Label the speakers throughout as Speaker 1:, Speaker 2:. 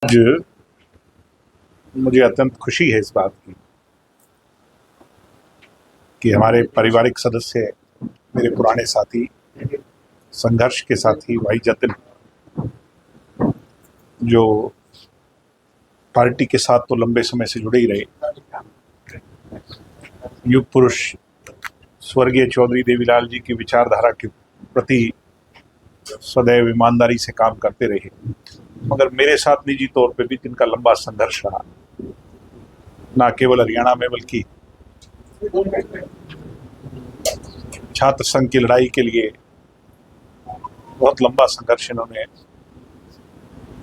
Speaker 1: आज मुझे अत्यंत खुशी है इस बात की कि हमारे पारिवारिक सदस्य, मेरे पुराने साथी, संघर्ष के साथी भाई जतिन, जो पार्टी के साथ तो लंबे समय से जुड़े ही रहे, युग पुरुष स्वर्गीय चौधरी देवीलाल जी की विचारधारा के प्रति सदैव ईमानदारी से काम करते रहे, मगर मेरे साथ निजी तौर पे भी जिनका लंबा संघर्ष रहा, ना केवल हरियाणा में बल्कि छात्र संघ की लड़ाई के लिए बहुत लंबा संघर्ष इन्होंने,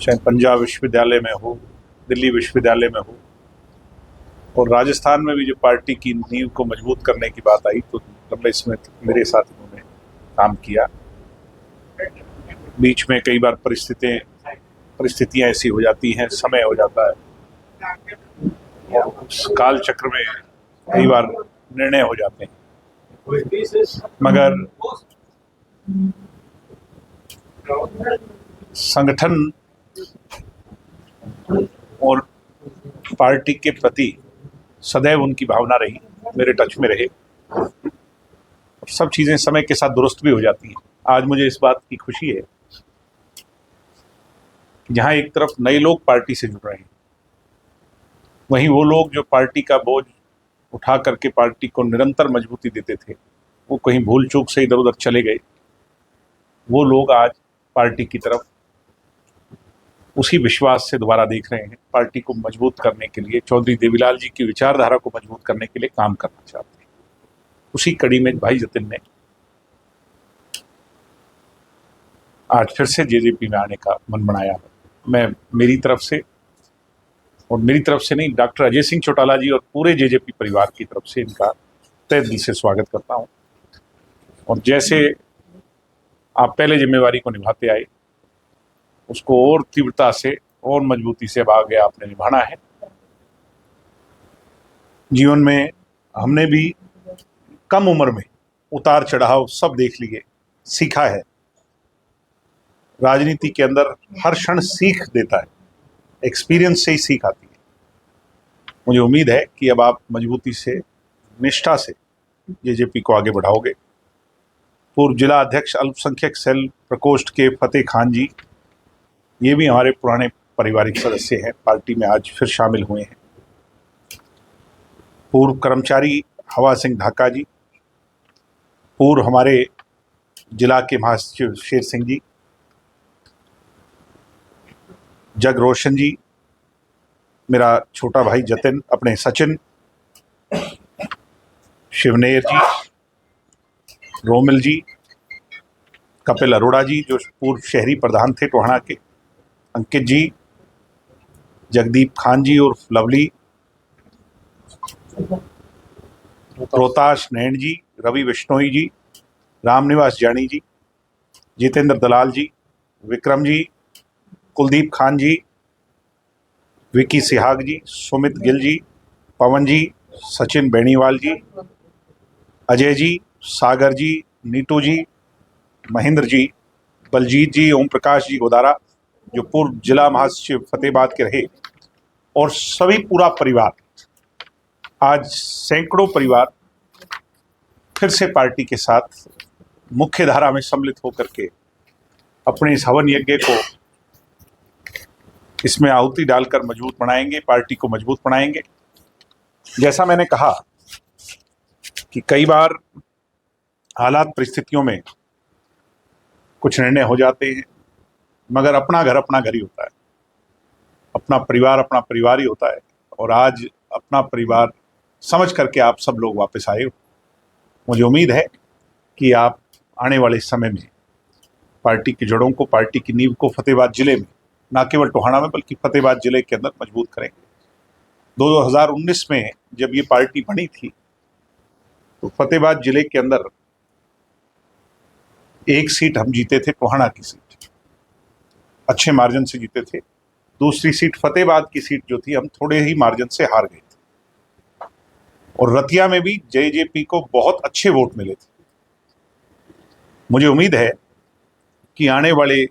Speaker 1: चाहे पंजाब विश्वविद्यालय में हो, दिल्ली विश्वविद्यालय में हो, और राजस्थान में भी जो पार्टी की नींव को मजबूत करने की बात आई तो लंबे समय तक मेरे साथ इन्होंने काम किया। बीच में कई बार परिस्थितियां ऐसी हो जाती हैं, समय हो जाता है, और उस काल चक्र में कई बार निर्णय हो जाते हैं, मगर संगठन और पार्टी के प्रति सदैव उनकी भावना रही, मेरे टच में रहे। सब चीजें समय के साथ दुरुस्त भी हो जाती हैं। आज मुझे इस बात की खुशी है कि जहां एक तरफ नए लोग पार्टी से जुड़ रहे हैं, वहीं वो लोग जो पार्टी का बोझ उठा करके पार्टी को निरंतर मजबूती देते थे, वो कहीं भूल चूक से इधर उधर चले गए। वो लोग आज पार्टी की तरफ उसी विश्वास से दोबारा देख रहे हैं, पार्टी को मजबूत करने के लिए, चौधरी देवीलाल जी की विचारधारा को मजबूत करने के लिए काम करना चाहते हैं। उसी कड़ी में भाई जतिन ने आज फिर से जेजेपी में आने का मन बनाया। मैं मेरी तरफ से नहीं, डॉक्टर अजय सिंह चौटाला जी और पूरे जेजेपी परिवार की तरफ से इनका तहे दिल से स्वागत करता हूं। और जैसे आप पहले जिम्मेवारी को निभाते आए, उसको और तीव्रता से और मजबूती से अब आगे आपने निभाना है। जीवन में हमने भी कम उम्र में उतार चढ़ाव सब देख लिए, सीखा है। राजनीति के अंदर हर क्षण सीख देता है, एक्सपीरियंस से ही सीख आती है। मुझे उम्मीद है कि अब आप मजबूती से, निष्ठा से जेजेपी को आगे बढ़ाओगे। पूर्व जिला अध्यक्ष अल्पसंख्यक सेल प्रकोष्ठ के फतेह खान जी, ये भी हमारे पुराने पारिवारिक सदस्य हैं, पार्टी में आज फिर शामिल हुए हैं। पूर्व कर्मचारी हवा सिंह ढाका जी, पूर्व हमारे जिला के महासचिव शेर सिंह जी, जग रोशन जी, मेरा छोटा भाई जतिन, अपने सचिन, शिवनेर जी, रोमिल जी, कपिल अरोड़ा जी जो पूर्व शहरी प्रधान थे टोहाना के, अंकित जी, जगदीप खान जी उर्फ लवली, रोहताश नैन जी, रवि बिश्नोई जी, रामनिवास जानी जी, जितेंद्र दलाल जी, विक्रम जी, कुलदीप खान जी, विकी सिहाग जी, सुमित गिल जी, पवन जी, सचिन बेनीवाल जी, अजय जी, सागर जी, नीतू जी, महेंद्र जी, बलजीत जी, ओम प्रकाश जी गोदारा जो पूर्व जिला महासचिव फतेहाबाद के रहे, और सभी पूरा परिवार, आज सैकड़ों परिवार फिर से पार्टी के साथ मुख्य धारा में सम्मिलित होकर के अपने इस हवन यज्ञ को इसमें आहुति डालकर मजबूत बनाएंगे, पार्टी को मजबूत बनाएंगे। जैसा मैंने कहा कि कई बार हालात परिस्थितियों में कुछ निर्णय हो जाते हैं, मगर अपना घर ही होता है, अपना परिवार ही होता है। और आज अपना परिवार समझ करके आप सब लोग वापस आए हो। मुझे उम्मीद है कि आप आने वाले समय में पार्टी की जड़ों को, पार्टी की नींव को फतेहाबाद जिले में, ना केवल टोहाना में बल्कि फतेहाबाद जिले के अंदर मजबूत करेंगे। 2019 में जब ये पार्टी बनी थी तो फतेहाबाद जिले के अंदर एक सीट हम जीते थे, टोहाना की सीट, अच्छे मार्जिन से जीते थे। दूसरी सीट फतेहाबाद की सीट जो थी, हम थोड़े ही मार्जिन से हार गए थे। और रतिया में भी जेजेपी को बहुत अच्छे वोट मिले थे। मुझे उम्मीद है कि आने वाले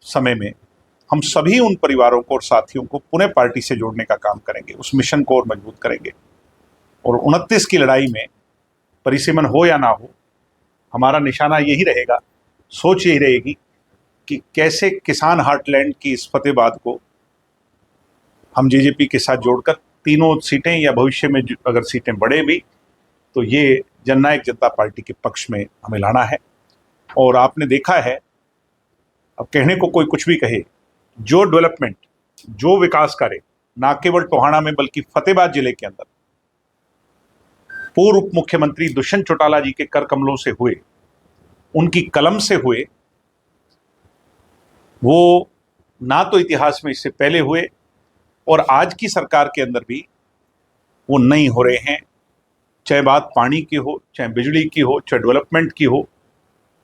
Speaker 1: समय में हम सभी उन परिवारों को और साथियों को पुनः पार्टी से जोड़ने का काम करेंगे, उस मिशन को और मजबूत करेंगे। और 29 की लड़ाई में परिसीमन हो या ना हो, हमारा निशाना यही रहेगा, सोच यही रहेगी कि कैसे किसान हार्टलैंड की इस फतेहाबाद को हम जेजेपी के साथ जोड़कर तीनों सीटें या भविष्य में अगर सीटें बढ़े भी तो ये जननायक जनता पार्टी के पक्ष में हमें लाना है। और आपने देखा है, अब कहने को कोई कुछ भी कहे, जो डेवलपमेंट, जो विकास कार्य ना केवल टोहाना में बल्कि फतेहाबाद जिले के अंदर पूर्व उप मुख्यमंत्री दुष्यंत चौटाला जी के कर कमलों से हुए, उनकी कलम से हुए, वो ना तो इतिहास में इससे पहले हुए और आज की सरकार के अंदर भी वो नहीं हो रहे हैं। चाहे बात पानी की हो, चाहे बिजली की हो, चाहे डेवलपमेंट की हो,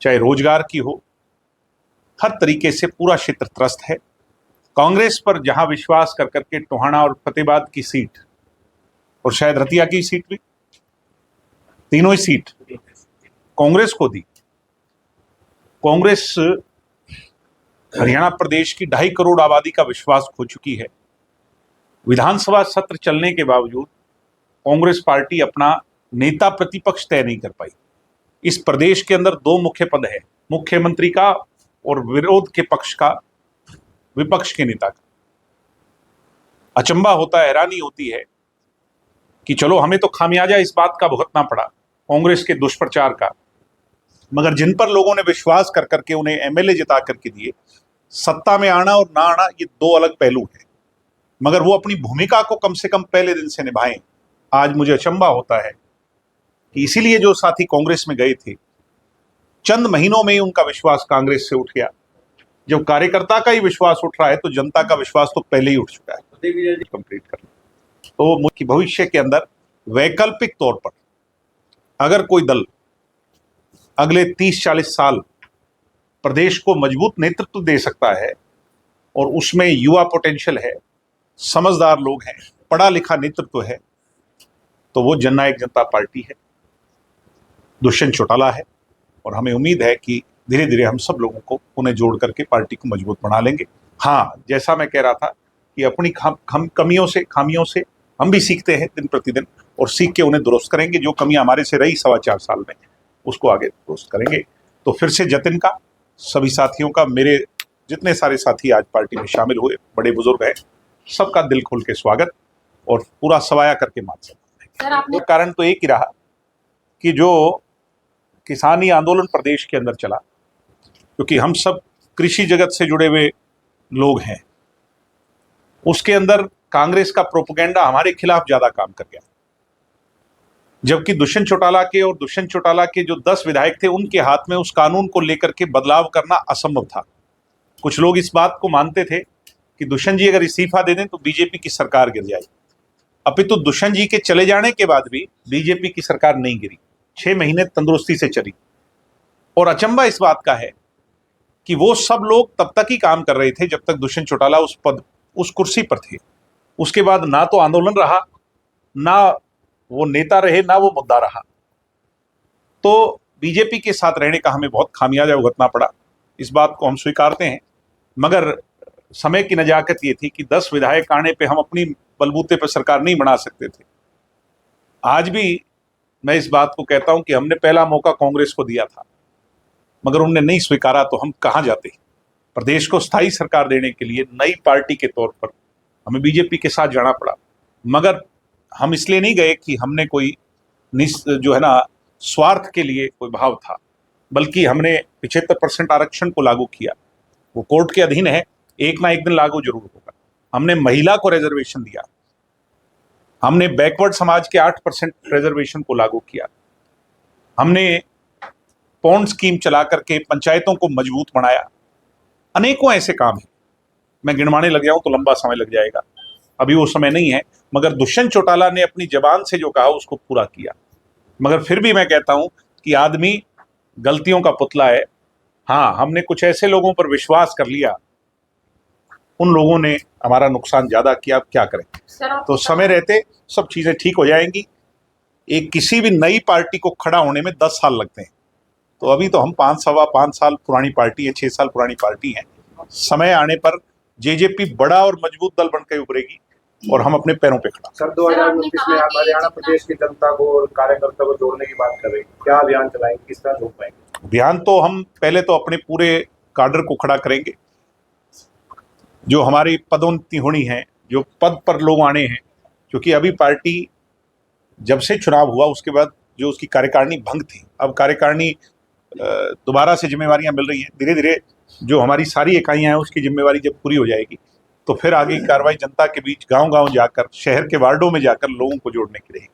Speaker 1: चाहे रोजगार की हो, हर तरीके से पूरा क्षेत्र त्रस्त है। कांग्रेस पर जहां विश्वास कर करके टोहाना और फतेहाबाद की सीट और शायद रतिया की सीट भी, तीनों ही सीट कांग्रेस को दी। कांग्रेस हरियाणा प्रदेश की 2.5 करोड़ आबादी का विश्वास खो चुकी है। विधानसभा सत्र चलने के बावजूद कांग्रेस पार्टी अपना नेता प्रतिपक्ष तय नहीं कर पाई। इस प्रदेश के अंदर 2 मुख्य पद है, मुख्यमंत्री का और विरोध के पक्ष का, विपक्ष के नेता का। अचंभा होता है, हैरानी होती है कि चलो हमें तो खामियाजा इस बात का भुगतना पड़ा कांग्रेस के दुष्प्रचार का, मगर जिन पर लोगों ने विश्वास कर करके उन्हें एमएलए जिता करके दिए, सत्ता में आना और ना आना ये 2 अलग पहलू हैं, मगर वो अपनी भूमिका को कम से कम पहले दिन से निभाएं। आज मुझे अचंभा होता है कि इसीलिए जो साथी कांग्रेस में गए थे, चंद महीनों में ही उनका विश्वास कांग्रेस से उठ गया। जब कार्यकर्ता का ही विश्वास उठ रहा है तो जनता का विश्वास तो पहले ही उठ चुका है। कंप्लीट कर तो मुख्य भविष्य के अंदर वैकल्पिक तौर पर अगर कोई दल अगले 30-40 साल प्रदेश को मजबूत नेतृत्व दे सकता है और उसमें युवा पोटेंशियल है, समझदार लोग हैं, पढ़ा लिखा नेतृत्व है, तो वो जननायक जनता पार्टी है, दुष्यंत चौटाला है। और हमें उम्मीद है कि धीरे धीरे हम सब लोगों को उन्हें जोड़ करके पार्टी को मजबूत बना लेंगे। हाँ, जैसा मैं कह रहा था कि अपनी खामियों से हम भी सीखते हैं दिन प्रतिदिन, और सीख के उन्हें दुरुस्त करेंगे। जो कमियां हमारे से रही 4.25 साल में, उसको आगे दुरुस्त करेंगे। तो फिर से जतिन का, सभी साथियों का, मेरे जितने सारे साथी आज पार्टी में शामिल हुए, बड़े बुजुर्ग हैं, सबका दिल खोल के स्वागत और पूरा सवाया करके मान सकते हैं। तो कारण तो एक ही रहा कि जो किसानी आंदोलन प्रदेश के अंदर चला, क्योंकि हम सब कृषि जगत से जुड़े हुए लोग हैं, उसके अंदर कांग्रेस का प्रोपेगेंडा हमारे खिलाफ ज्यादा काम कर गया। जबकि दुष्यंत चौटाला के जो 10 विधायक थे, उनके हाथ में उस कानून को लेकर के बदलाव करना असंभव था। कुछ लोग इस बात को मानते थे कि दुष्यंत जी अगर इस्तीफा दे दें तो बीजेपी की सरकार गिर जाएगी। अपितु दुष्यंत जी के चले जाने के बाद भी बीजेपी की सरकार नहीं गिरी, 6 महीने तंदुरुस्ती से चली। और अचंभा इस बात का है कि वो सब लोग तब तक ही काम कर रहे थे जब तक दुष्यंत चौटाला उस कुर्सी पर थे। उसके बाद ना तो आंदोलन रहा, ना वो नेता रहे, ना वो मुद्दा रहा। तो बीजेपी के साथ रहने का हमें बहुत खामियाजा भुगतना पड़ा, इस बात को हम स्वीकारते हैं। मगर समय की नजाकत ये थी कि 10 विधायक आने पे हम अपनी बलबूते पर सरकार नहीं बना सकते थे। आज भी मैं इस बात को कहता हूं कि हमने पहला मौका कांग्रेस को दिया था, मगर उन्होंने नहीं स्वीकारा, तो हम कहां जाते। प्रदेश को स्थायी सरकार देने के लिए नई पार्टी के तौर पर हमें बीजेपी के साथ जाना पड़ा। मगर हम इसलिए नहीं गए कि हमने कोई जो है ना स्वार्थ के लिए कोई भाव था, बल्कि हमने 75% आरक्षण को लागू किया। वो कोर्ट के अधीन है, एक ना एक दिन लागू जरूर होगा। हमने महिला को रिजर्वेशन दिया, हमने बैकवर्ड समाज के 8% रिजर्वेशन को लागू किया, हमने पॉन्ड स्कीम चला करके पंचायतों को मजबूत बनाया। अनेकों ऐसे काम हैं, मैं गिनवाने लग जाऊं तो लंबा समय लग जाएगा, अभी वो समय नहीं है। मगर दुष्यंत चौटाला ने अपनी जबान से जो कहा उसको पूरा किया। मगर फिर भी मैं कहता हूं कि आदमी गलतियों का पुतला है। हाँ, हमने कुछ ऐसे लोगों पर विश्वास कर लिया, उन लोगों ने हमारा नुकसान ज्यादा किया। अब क्या करें, तो समय रहते सब चीजें ठीक हो जाएंगी। एक किसी भी नई पार्टी को खड़ा होने में 10 साल लगते हैं, तो अभी तो हम 5 सवा 5 साल पुरानी पार्टी है, 6 साल पुरानी पार्टी है। समय आने पर जेजेपी बड़ा और मजबूत दल बनकर उभरेगी और हम अपने पैरों पे खड़ा।
Speaker 2: सर 2029 में आप हरियाणा प्रदेश की जनता को और कार्यकर्ता को जोड़ने की बात कर रहे हैं, क्या अभियान चलाएंगे, किस तरह जोड़ पाएंगे?
Speaker 1: अभियान तो हम पहले तो अपने पूरे काडर को खड़ा करेंगे, जो हमारी पदोन्नति होनी है, जो पद पर लोग आने हैं, क्योंकि अभी पार्टी जब से चुनाव हुआ उसके बाद जो उसकी कार्यकारिणी भंग थी, अब कार्यकारिणी दोबारा से जिम्मेवारियां मिल रही हैं। धीरे धीरे जो हमारी सारी इकाइयां हैं उसकी जिम्मेवारी जब पूरी हो जाएगी तो फिर आगे की कार्रवाई जनता के बीच गांव-गांव जाकर, शहर के वार्डों में जाकर लोगों को जोड़ने की रहेगी।